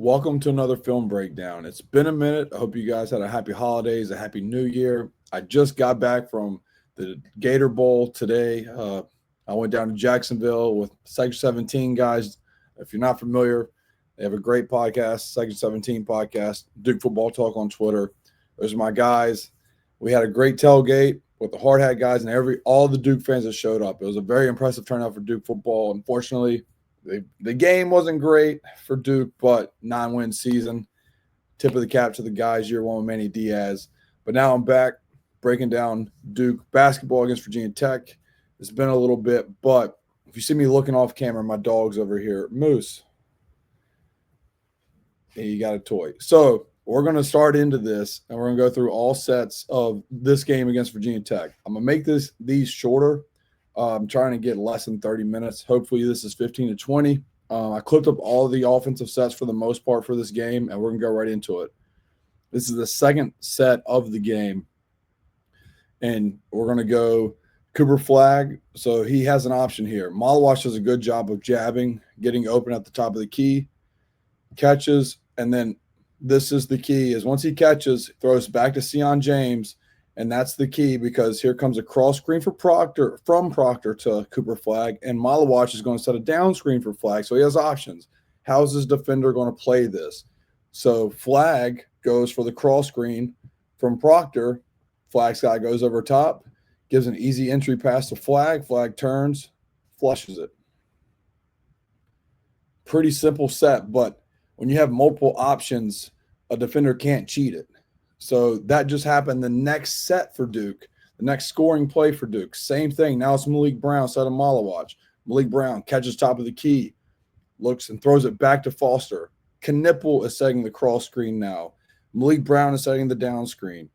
Welcome to another film breakdown. It's been a minute. I hope you guys had a happy holidays, a happy new year. I just got back from the Gator Bowl today. I went down to Jacksonville with Section 17 guys. If you're not familiar, they have a great podcast, Section 17 podcast, Duke Football Talk on Twitter. Those are my guys. We had a great tailgate with the hard hat guys and all the Duke fans that showed up. It was a very impressive turnout for Duke football. Unfortunately, the game wasn't great for Duke, but 9-win season. Tip of the cap to the guys, year one with Manny Diaz. But now I'm back breaking down Duke basketball against Virginia Tech. It's been a little bit, but if you see me looking off camera, my dog's over here. Moose. Hey, you got a toy. So we're going to start into this, and we're going to go through all sets of this game against Virginia Tech. I'm going to make these shorter. I'm trying to get less than 30 minutes. Hopefully this is 15 to 20. I clipped up all the offensive sets for the most part for this game, and we're going to go right into it. This is the second set of the game, and we're going to go Cooper Flag. So he has an option here. Malawash does a good job of jabbing, getting open at the top of the key, catches, and then this is the key is once he catches, throws back to Sion James. And that's the key because here comes a cross screen for Proctor, from Proctor to Cooper Flag, and Malawash is going to set a down screen for Flag, so he has options. How is this defender going to play this? So Flag goes for the cross screen from Proctor. Flag's guy goes over top, gives an easy entry pass to Flag. Flag turns, flushes it. Pretty simple set, but when you have multiple options, a defender can't cheat it. So that just happened the next set for Duke, the next scoring play for Duke. Same thing. Now it's Malik Brown instead of Malawash. Malik Brown catches top of the key, looks and throws it back to Foster. Knipple is setting the cross screen now. Malik Brown is setting the down screen.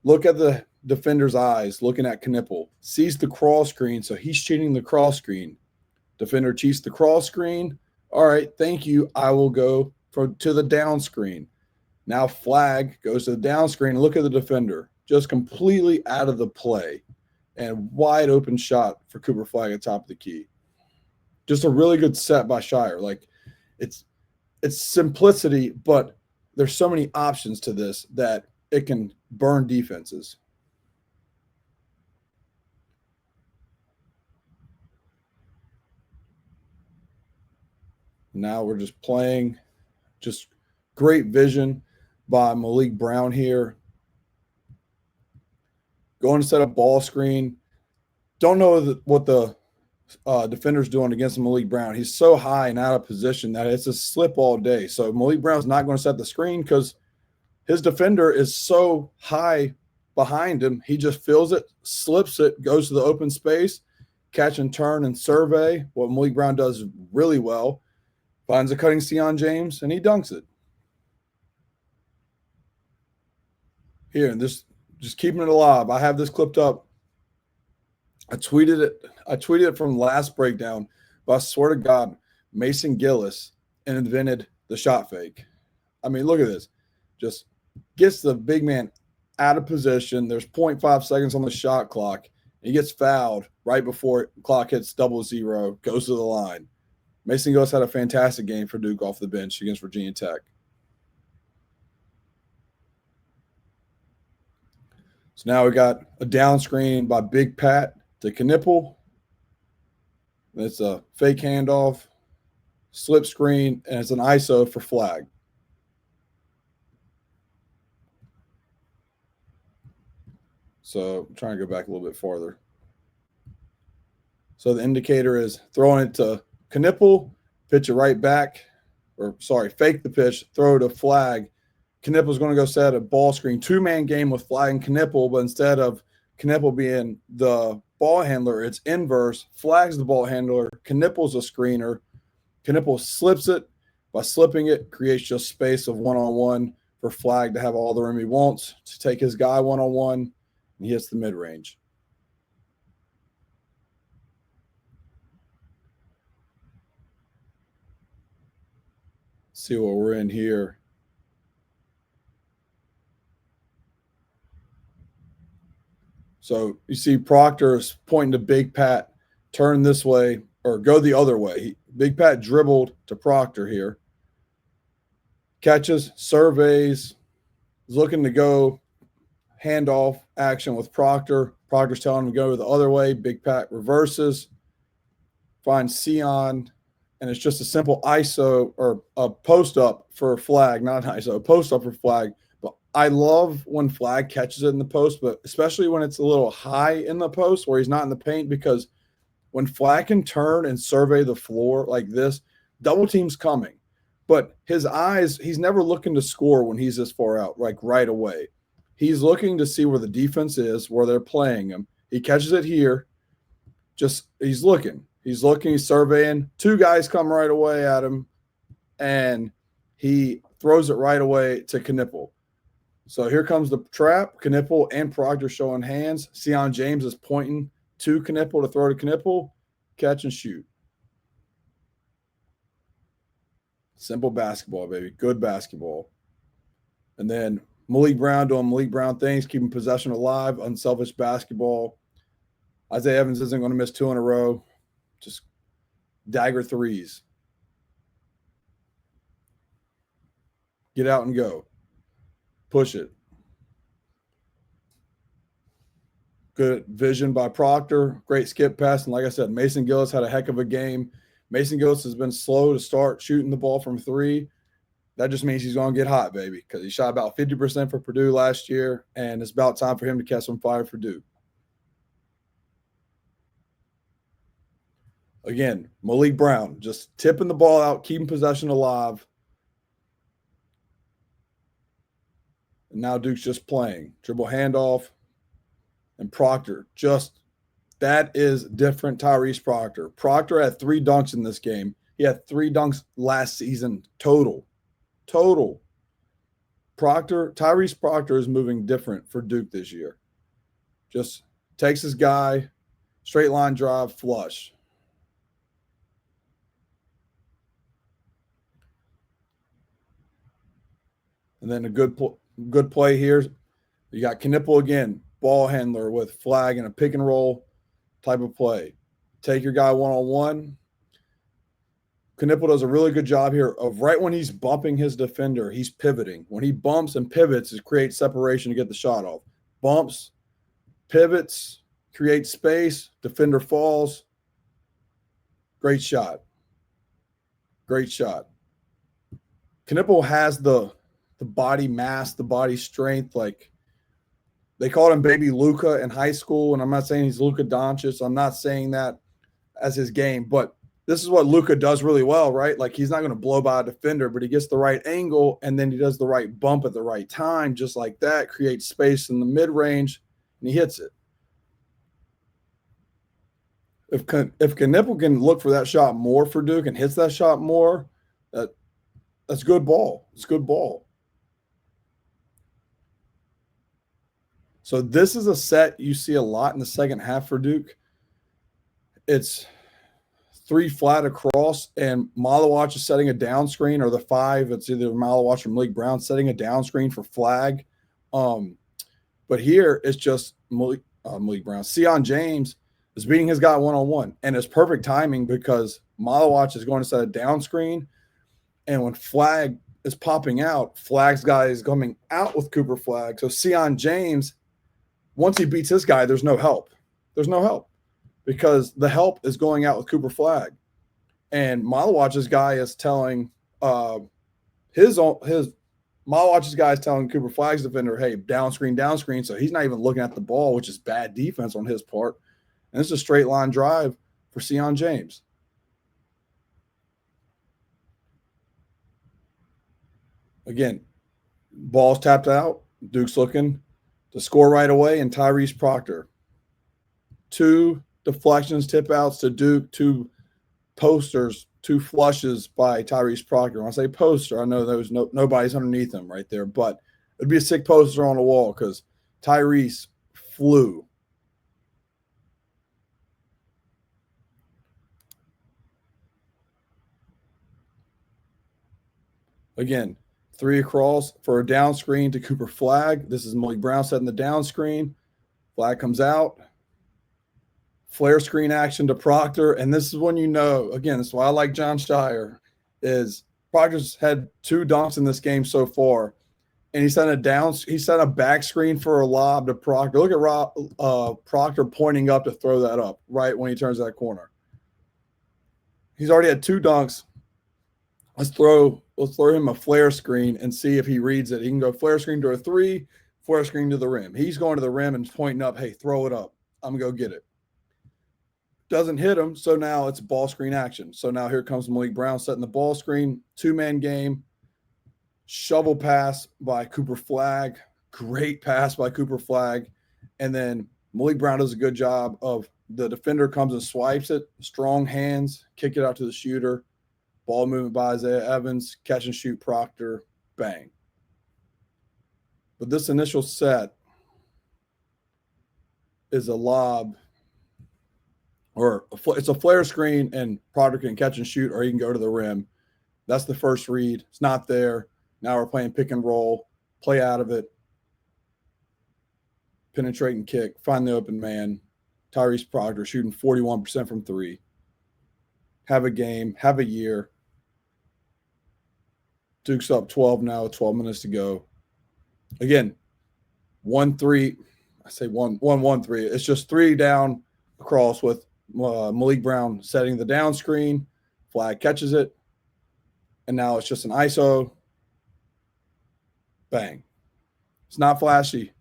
Look at the defender's eyes looking at Knipple. Sees the cross screen, so he's cheating the cross screen. Defender cheats the cross screen. All right, thank you. I will go to the down screen. Now Flag goes to the down screen. Look at the defender, just completely out of the play and wide open shot for Cooper Flag at top of the key. Just a really good set by Shire. Like it's simplicity, but there's so many options to this that it can burn defenses. Now we're just playing, just great vision by Malik Brown here. Going to set up ball screen. Don't know what the defender's doing against Malik Brown. He's so high and out of position that it's a slip all day. So Malik Brown's not going to set the screen because his defender is so high behind him. He just feels it, slips it, goes to the open space, catch and turn and survey, what Malik Brown does really well. Finds a cutting Sion James, and he dunks it. Here, and this just keeping it alive. I have this clipped up. I tweeted it from last breakdown, but I swear to God, Mason Gillis invented the shot fake. I mean, look at this. Just gets the big man out of position. There's 0.5 seconds on the shot clock. He gets fouled right before the clock hits 00, goes to the line. Mason Gillis had a fantastic game for Duke off the bench against Virginia Tech. So now we got a down screen by Big Pat to Knipple. It's a fake handoff, slip screen, and it's an ISO for Flag. So I'm trying to go back a little bit farther. So the indicator is throwing it to Knipple, pitch it right back, fake the pitch, throw it to Flag. Knipple's going to go set a ball screen, two-man game with Flag and Knipple, but instead of Knipple being the ball handler, it's inverse. Flag's the ball handler. Knipple's a screener. Knipple slips it. By slipping it, creates just space of one-on-one for Flag to have all the room he wants to take his guy one-on-one, and he hits the mid-range. See what we're in here. So you see Proctor is pointing to Big Pat, turn this way or go the other way. Big Pat dribbled to Proctor here. Catches, surveys, is looking to go handoff action with Proctor. Proctor's telling him to go the other way. Big Pat reverses, finds Sion, and it's just a simple ISO or a post up for a flag, not an ISO, a post up for flag. But I love when flag catches it in the post, but especially when it's a little high in the post where he's not in the paint, because when flag can turn and survey the floor like this, double team's coming. But his eyes, he's never looking to score when he's this far out, like right away. He's looking to see where the defense is, where they're playing him. He catches it here. Just he's looking, he's surveying. Two guys come right away at him, and he throws it right away to Knipple. So here comes the trap. Knipple and Proctor showing hands. Sion James is pointing to Knipple to throw to Knipple. Catch and shoot. Simple basketball, baby. Good basketball. And then Malik Brown doing Malik Brown things, keeping possession alive, unselfish basketball. Isaiah Evans isn't going to miss 2 in a row. Just dagger threes. Get out and go. Push it. Good vision by Proctor. Great skip pass. And like I said, Mason Gillis had a heck of a game. Mason Gillis has been slow to start shooting the ball from three. That just means he's going to get hot, baby, because he shot about 50% for Purdue last year, and it's about time for him to catch some fire for Duke. Again, Malik Brown just tipping the ball out, keeping possession alive. And now Duke's just playing. Dribble handoff. And Proctor just – that is different Tyrese Proctor. Proctor had 3 dunks in this game. He had 3 dunks last season total. Tyrese Proctor is moving different for Duke this year. Just takes his guy, straight line drive, flush. And then a good play here. You got Knipple again, ball handler with flag and a pick and roll type of play. Take your guy one-on-one. Knipple does a really good job here of right when he's bumping his defender, he's pivoting. When he bumps and pivots, it creates separation to get the shot off. Bumps, pivots, creates space, defender falls. Great shot. Knipple has the body mass, the body strength. Like, they called him Baby Luka in high school, and I'm not saying he's Luka Doncic. I'm not saying that as his game, but this is what Luka does really well, right? Like, he's not going to blow by a defender, but he gets the right angle, and then he does the right bump at the right time, just like that, creates space in the mid-range, and he hits it. If Knipple can look for that shot more for Duke and hits that shot more, that's good ball. It's good ball. So this is a set you see a lot in the second half for Duke. It's 3 flat across, and Malawach is setting a down screen, or the 5. It's either Malawach or Malik Brown setting a down screen for flag. But here it's just Malik Brown. Sion James is beating his guy one-on-one, and it's perfect timing because Malawach is going to set a down screen, and when flag is popping out, flag's guy is coming out with Cooper Flag. So Sion James, once he beats this guy, there's no help. There's no help because the help is going out with Cooper Flag. And Malawach's guy is telling Malawach's guy is telling Cooper Flag's defender, hey, down screen. So he's not even looking at the ball, which is bad defense on his part. And this is a straight line drive for Sion James. Again, ball's tapped out. Duke's looking to score right away, and Tyrese Proctor. 2 deflections, tip outs to Duke, 2 posters, 2 flushes by Tyrese Proctor. When I say poster, I know there's nobody's underneath him right there, but it'd be a sick poster on the wall because Tyrese flew. Again, 3 across for a down screen to Cooper Flag. This is Malik Brown setting the down screen. Flag comes out. Flare screen action to Proctor. And this is when you know, again, this is why I like John Shire, is Proctor's had 2 dunks in this game so far, and he sent a back screen for a lob to Proctor. Look at Proctor pointing up to throw that up right when he turns that corner. He's already had 2 dunks. Let's throw him a flare screen and see if he reads it. He can go flare screen to a 3, flare screen to the rim. He's going to the rim and pointing up, hey, throw it up. I'm going to go get it. Doesn't hit him, so now it's ball screen action. So now here comes Malik Brown setting the ball screen, 2-man game, shovel pass by Cooper Flagg, great pass by Cooper Flagg, and then Malik Brown does a good job of the defender comes and swipes it, strong hands, kick it out to the shooter, ball movement by Isaiah Evans, catch and shoot Proctor, bang. But this initial set is a lob, or it's a flare screen, and Proctor can catch and shoot, or he can go to the rim. That's the first read. It's not there. Now we're playing pick and roll, play out of it, penetrate and kick, find the open man. Tyrese Proctor shooting 41% from 3. Have a game, have a year. Duke's up 12 now, 12 minutes to go. Again, 1-3. I say 1-1-3. It's just 3 down across with Malik Brown setting the down screen. Flagg catches it. And now it's just an ISO. Bang. It's not flashy.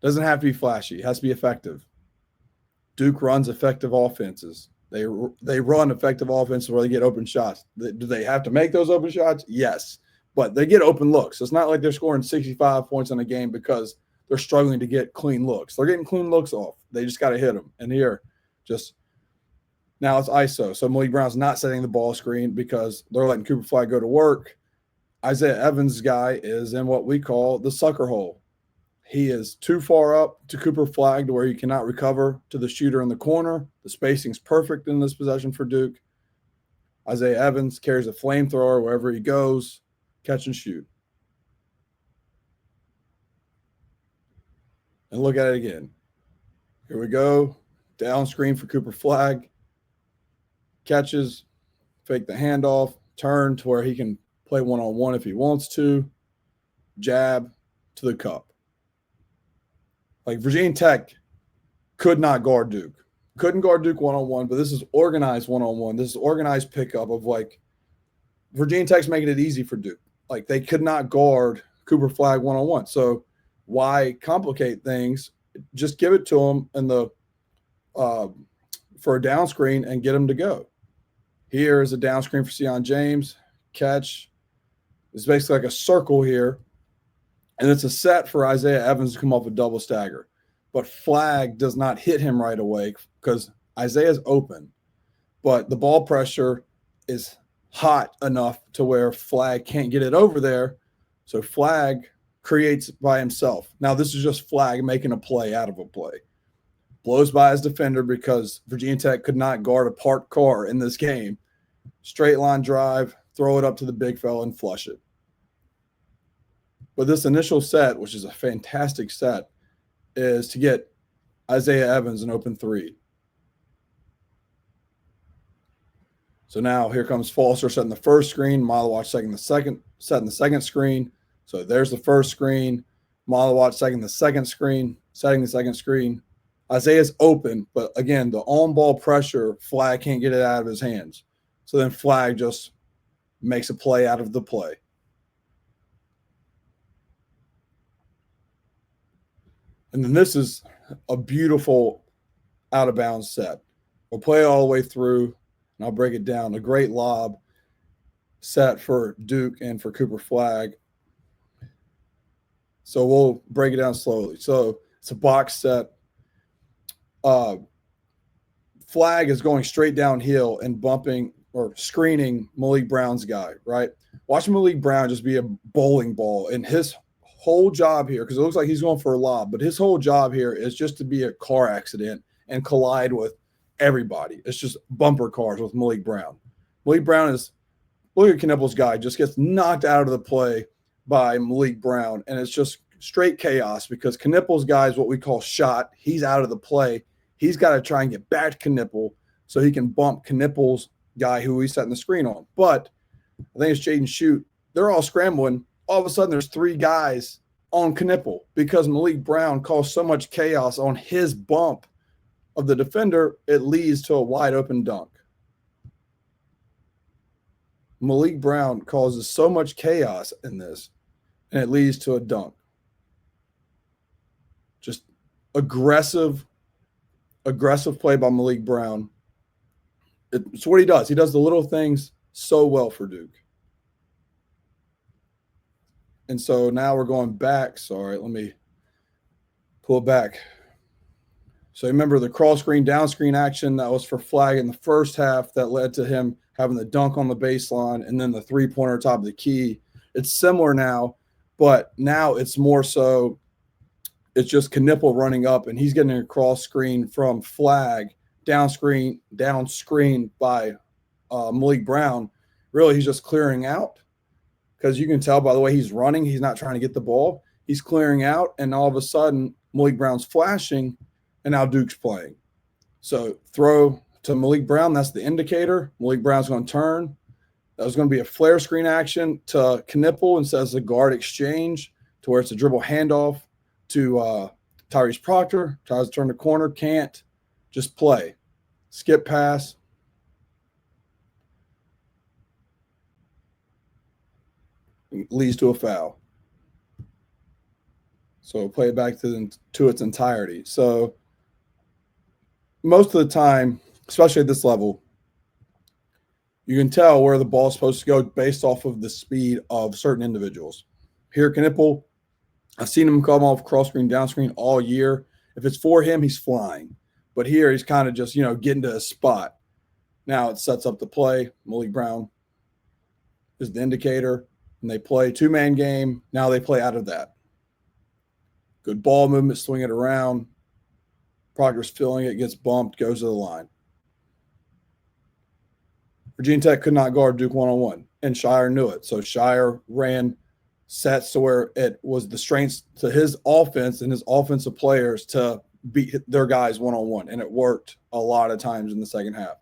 Doesn't have to be flashy. It has to be effective. Duke runs effective offenses. They run effective offenses where they get open shots. Do they have to make those open shots? Yes. But they get open looks. It's not like they're scoring 65 points in a game because they're struggling to get clean looks. They're getting clean looks off. They just got to hit them. And here, now it's ISO. So Malik Brown's not setting the ball screen because they're letting Cooper Flagg go to work. Isaiah Evans' guy is in what we call the sucker hole. He is too far up to Cooper Flagg to where he cannot recover to the shooter in the corner. The spacing's perfect in this possession for Duke. Isaiah Evans carries a flamethrower wherever he goes, catch and shoot. And look at it again. Here we go. Down screen for Cooper Flagg. Catches, fake the handoff, turn to where he can play one-on-one if he wants to. Jab to the cup. Virginia Tech could not guard Duke. Couldn't guard Duke one-on-one, but this is organized one-on-one. This is organized pickup of Virginia Tech's making it easy for Duke. They could not guard Cooper Flagg one-on-one. So why complicate things? Just give it to him for a down screen and get him to go. Here is a down screen for Sion James. Catch. It's basically like a circle here. And it's a set for Isaiah Evans to come off a double stagger. But Flagg does not hit him right away because Isaiah's open. But the ball pressure is hot enough to where Flagg can't get it over there. So Flagg creates by himself. Now, this is just Flagg making a play out of a play. Blows by his defender because Virginia Tech could not guard a parked car in this game. Straight line drive, throw it up to the big fella and flush it. But this initial set, which is a fantastic set, is to get Isaiah Evans an open 3. So now here comes Foster setting the first screen, Malawach setting the second screen. So there's the first screen, Malawach setting the second screen. Isaiah's open, but again, the on-ball pressure, Flagg can't get it out of his hands. So then Flagg just makes a play out of the play. And then this is a beautiful out-of-bounds set. We'll play it all the way through, and I'll break it down. A great lob set for Duke and for Cooper Flagg. So we'll break it down slowly. So it's a box set. Flagg is going straight downhill and bumping or screening Malik Brown's guy, right? Watch Malik Brown just be a bowling ball, and his whole job here, because it looks like he's going for a lob, but his whole job here is just to be a car accident and collide with everybody. It's just bumper cars with Malik Brown. Malik Brown is, look at Knippel's guy, just gets knocked out of the play by Malik Brown, and it's just straight chaos because Knippel's guy is what we call shot. He's out of the play. He's got to try and get back to Knippel so he can bump Knippel's guy who he's setting the screen on. But I think it's Jaden Shoot. They're all scrambling. All of a sudden, there's 3 guys on Knipple because Malik Brown caused so much chaos on his bump of the defender, it leads to a wide open dunk. Malik Brown causes so much chaos in this, and it leads to a dunk. Just aggressive play by Malik Brown. It's what he does. He does the little things so well for Duke. And so now we're going back. Sorry, let me pull it back. So remember the cross screen, down screen action that was for flag in the first half that led to him having the dunk on the baseline and then the three-pointer top of the key. It's similar now, but now it's more so it's just Knipple running up and he's getting a cross screen from flag, down screen by Malik Brown. Really, he's just clearing out because you can tell by the way he's running, he's not trying to get the ball. He's clearing out, and all of a sudden Malik Brown's flashing, and now Duke's playing. So throw to Malik Brown, that's the indicator. Malik Brown's going to turn. That was going to be a flare screen action to Knipple instead of a guard exchange to where it's a dribble handoff to Tyrese Proctor. Tries to turn the corner, can't. Just play. Skip pass. Leads to a foul. So play it back to its entirety. So most of the time, especially at this level, you can tell where the ball is supposed to go based off of the speed of certain individuals. Here, Knipple, I've seen him come off cross screen, down screen all year. If it's for him, he's flying. But here, he's kind of just, getting to a spot. Now it sets up the play. Malik Brown is the indicator, and they play two-man game. Now they play out of that. Good ball movement, swing it around. Proctor's feeling it, gets bumped, goes to the line. Virginia Tech could not guard Duke one-on-one, and Shire knew it. So Shire ran sets to where it was the strengths to his offense and his offensive players to beat their guys one-on-one, and it worked a lot of times in the second half.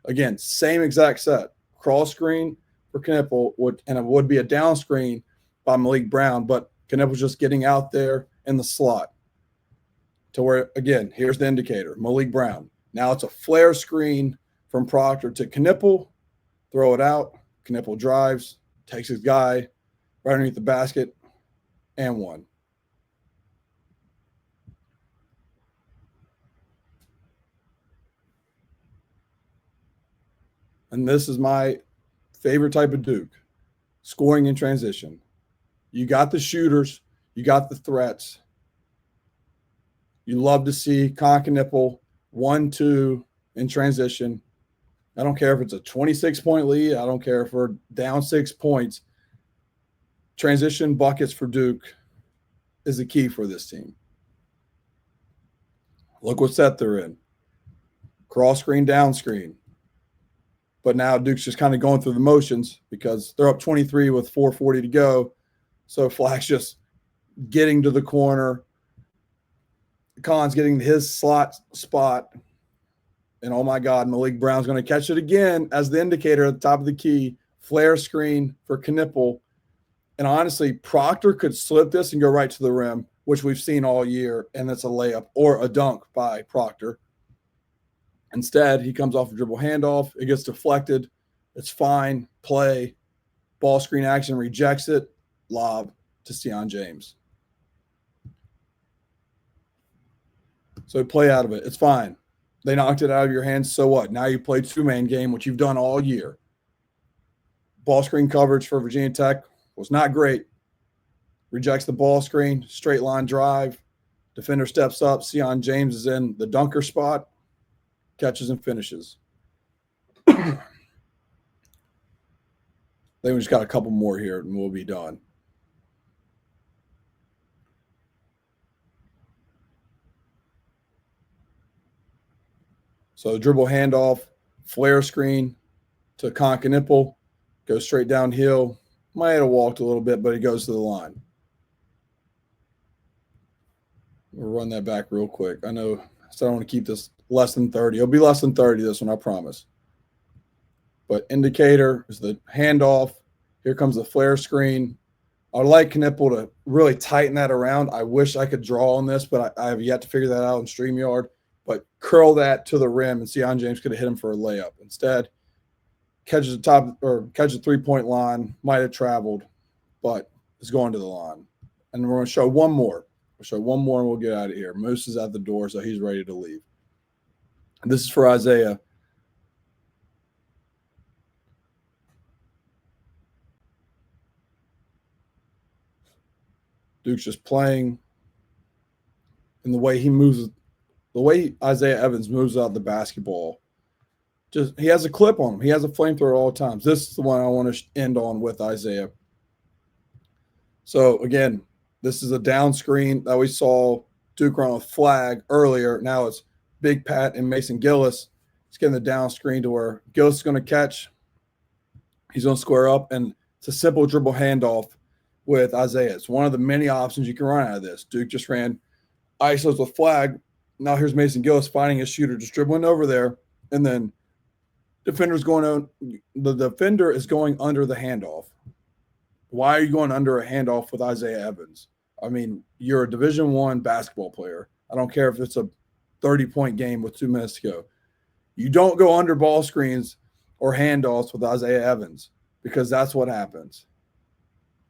Again, same exact set. Cross screen for Knipple, and it would be a down screen by Malik Brown, but Knipple's just getting out there in the slot to where, again, here's the indicator, Malik Brown. Now it's a flare screen from Proctor to Knipple, throw it out. Knipple drives, takes his guy right underneath the basket, and one. And this is my favorite type of Duke, scoring in transition. You got the shooters, you got the threats. You love to see Knipple 1-2 in transition. I don't care if it's a 26-point lead. I don't care if we're down 6 points. Transition buckets for Duke is the key for this team. Look what set they're in. Cross screen, down screen. But now Duke's just kind of going through the motions because they're up 23 with 4:40 to go. So Flack's just getting to the corner. Khan's getting his slot spot. And oh my God, Malik Brown's going to catch it again as the indicator at the top of the key. Flare screen for Knipple. And honestly, Proctor could slip this and go right to the rim, which we've seen all year, and it's a layup or a dunk by Proctor. Instead, he comes off a dribble handoff. It gets deflected. It's fine. Play. Ball screen action, rejects it. Lob to Sion James. So play out of it. It's fine. They knocked it out of your hands. So what? Now you play two-man game, which you've done all year. Ball screen coverage for Virginia Tech was not great. Rejects the ball screen. Straight line drive. Defender steps up. Sion James is in the dunker spot. Catches and finishes. Then we just got a couple more here and we'll be done. So dribble handoff, flare screen to Knipple, goes straight downhill. Might have walked a little bit, but he goes to the line. We'll run that back real quick. I know, so I don't want to keep this less than 30. It'll be less than 30 this one, I promise. But indicator is the handoff. Here comes the flare screen. I'd like Knipple to really tighten that around. I wish I could draw on this, but I have yet to figure that out in StreamYard. But curl that to the rim, and Sion James could have hit him for a layup. Instead, catches the top or catches the 3-point line, might have traveled, but is going to the line. And we're going to show one more. We'll show one more, and we'll get out of here. Moose is at the door, so he's ready to leave. And this is for Isaiah. Duke's just playing, and the way he moves, the way Isaiah Evans moves out the basketball, just he has a clip on him. He has a flamethrower at all times. This is the one I want to end on with Isaiah. So again, this is a down screen that we saw Duke run a flag earlier. Now it's Big Pat and Mason Gillis. He's getting the down screen to where Gillis is going to catch. He's going to square up, and it's a simple dribble handoff with Isaiah. It's one of the many options you can run out of this. Duke just ran isos with flag. Now here's Mason Gillis finding his shooter, just dribbling over there, and then the defender is going under the handoff. Why are you going under a handoff with Isaiah Evans? I mean, you're a Division I basketball player. I don't care if it's a 30-point game with 2 minutes to go. You don't go under ball screens or handoffs with Isaiah Evans, because that's what happens.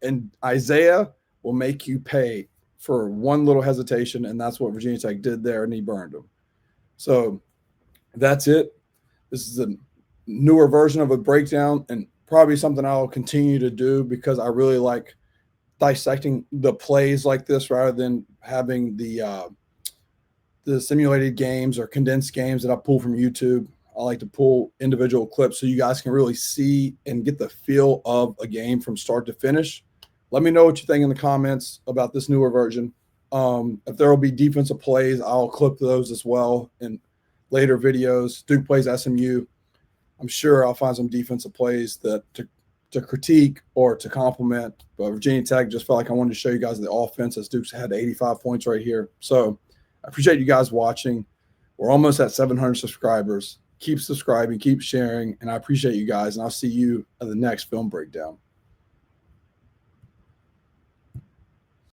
And Isaiah will make you pay for one little hesitation, and that's what Virginia Tech did there, and he burned them. So that's it. This is a newer version of a breakdown, and probably something I'll continue to do because I really like dissecting the plays like this rather than having the simulated games or condensed games that I pull from YouTube. I like to pull individual clips so you guys can really see and get the feel of a game from start to finish. Let me know what you think in the comments about this newer version. If there will be defensive plays, I'll clip those as well in later videos. Duke plays SMU. I'm sure I'll find some defensive plays that to critique or to compliment. But Virginia Tech, just felt like I wanted to show you guys the offense, as Duke's had 85 points right here. So I appreciate you guys watching. We're almost at 700 subscribers. Keep subscribing, keep sharing, and I appreciate you guys. And I'll see you at the next film breakdown.